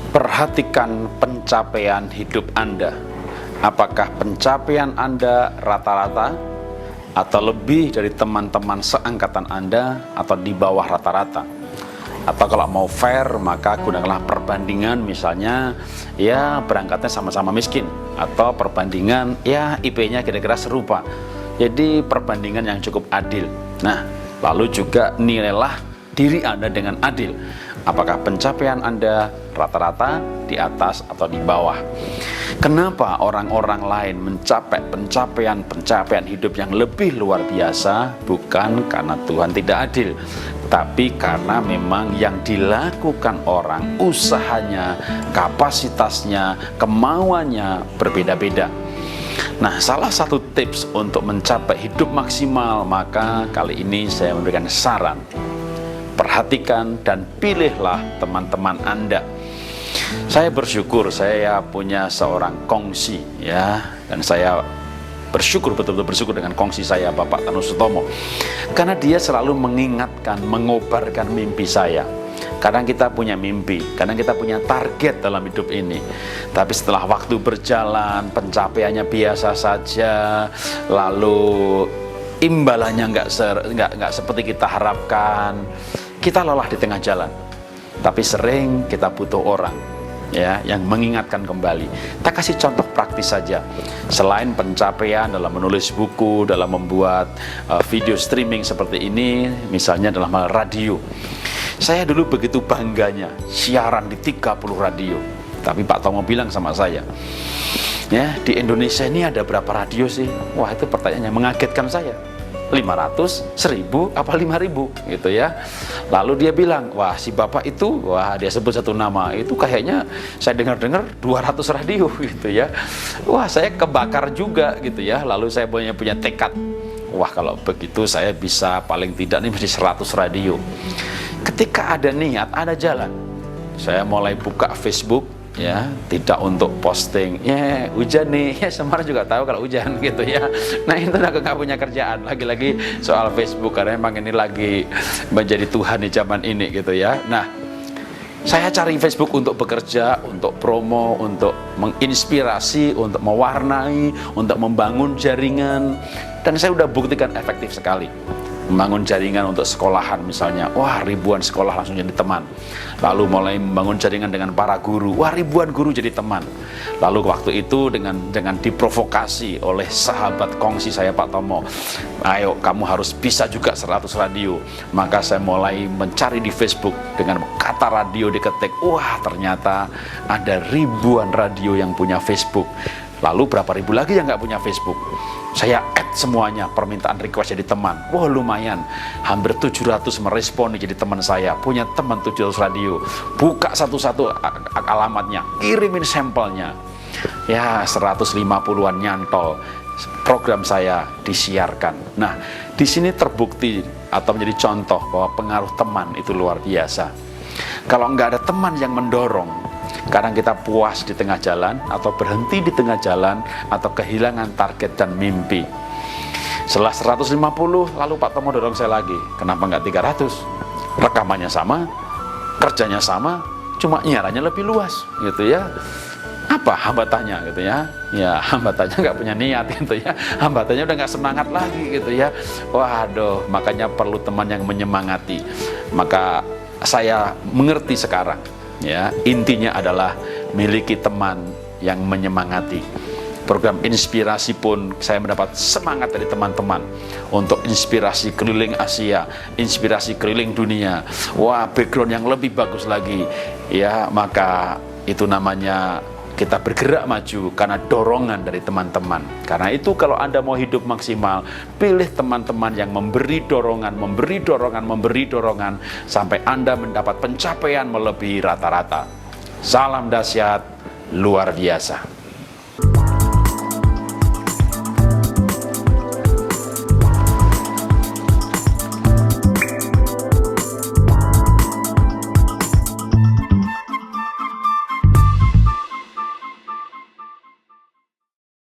Perhatikan pencapaian hidup Anda. Apakah pencapaian Anda rata-rata atau lebih dari teman-teman seangkatan Anda atau di bawah rata-rata? Atau kalau mau fair, maka gunakanlah perbandingan, misalnya ya berangkatnya sama-sama miskin, atau perbandingan ya IP-nya kira-kira serupa. Jadi perbandingan yang cukup adil. Nah, lalu juga nilailah diri Anda dengan adil. Apakah pencapaian Anda rata-rata, di atas, atau di bawah? Kenapa orang-orang lain mencapai pencapaian hidup yang lebih luar biasa? Bukan karena Tuhan tidak adil, tapi karena memang yang dilakukan orang, usahanya, kapasitasnya, kemauannya berbeda-beda. Nah, salah satu tips untuk mencapai hidup maksimal, maka kali ini saya memberikan saran. Perhatikan dan pilihlah teman-teman Anda. Saya bersyukur saya punya seorang kongsi, ya, dan saya bersyukur, betul-betul bersyukur dengan kongsi saya, Bapak Tanu Sutomo, karena dia selalu mengingatkan, mengobarkan mimpi saya. Kadang kita punya mimpi, kadang kita punya target dalam hidup ini, tapi setelah waktu berjalan, pencapaiannya biasa saja, lalu imbalannya nggak seperti kita harapkan. Kita lelah di tengah jalan, tapi sering kita butuh orang, ya, yang mengingatkan kembali. Kita kasih contoh praktis saja. Selain pencapaian dalam menulis buku, dalam membuat video streaming seperti ini, misalnya dalam hal radio. Saya dulu begitu bangganya siaran di 30 radio. Tapi Pak Tomo bilang sama saya, ya, di Indonesia ini ada berapa radio sih? Wah, itu pertanyaan yang mengagetkan saya. 500, 1000, apa 5000 gitu ya. Lalu dia bilang, wah si bapak itu, wah dia sebut satu nama, itu kayaknya saya dengar-dengar 200 radio gitu ya. Wah, saya kebakar juga gitu ya. Lalu saya punya tekad, wah kalau begitu saya bisa paling tidak nih mesti 100 radio. Ketika ada niat, ada jalan, saya mulai buka Facebook, ya, tidak untuk posting, ya hujan nih, ya Semarang juga tahu kalau hujan gitu ya. Nah, itu aku nggak punya kerjaan, lagi-lagi soal Facebook, karena memang ini lagi menjadi Tuhan di zaman ini gitu ya. Nah, saya cari Facebook untuk bekerja, untuk promo, untuk menginspirasi, untuk mewarnai, untuk membangun jaringan, dan saya udah buktikan efektif sekali. Membangun jaringan untuk sekolahan misalnya, wah ribuan sekolah langsung jadi teman. Lalu mulai membangun jaringan dengan para guru, wah ribuan guru jadi teman. Lalu waktu itu dengan diprovokasi oleh sahabat kongsi saya Pak Tomo, ayo kamu harus bisa juga 100 radio. Maka saya mulai mencari di Facebook, dengan kata radio diketik, wah ternyata ada ribuan radio yang punya Facebook. Lalu berapa ribu lagi yang nggak punya Facebook? Saya add semuanya, permintaan request jadi teman. Wah lumayan, hampir 700 merespon jadi teman saya. Punya teman 700 radio. Buka satu-satu alamatnya, kirimin sampelnya. Ya 150-an nyantol. Program saya disiarkan. Nah, di sini terbukti atau menjadi contoh bahwa pengaruh teman itu luar biasa. Kalau nggak ada teman yang mendorong, kadang kita puas di tengah jalan, atau berhenti di tengah jalan, atau kehilangan target dan mimpi. Setelah 150, lalu Pak Tomo dorong saya lagi. Kenapa nggak 300? Rekamannya sama, kerjanya sama, cuma nyiarannya lebih luas gitu ya. Apa hambatannya gitu ya? Ya hambatannya nggak punya niat gitu ya. Hambatannya udah nggak semangat lagi gitu ya. Waduh, makanya perlu teman yang menyemangati. Maka saya mengerti sekarang, ya, intinya adalah miliki teman yang menyemangati. Program inspirasi pun saya mendapat semangat dari teman-teman untuk inspirasi keliling Asia, inspirasi keliling dunia. Wah, background yang lebih bagus lagi, ya, maka itu namanya kita bergerak maju karena dorongan dari teman-teman. Karena itu kalau Anda mau hidup maksimal, pilih teman-teman yang memberi dorongan, sampai Anda mendapat pencapaian melebihi rata-rata. Salam dahsyat luar biasa.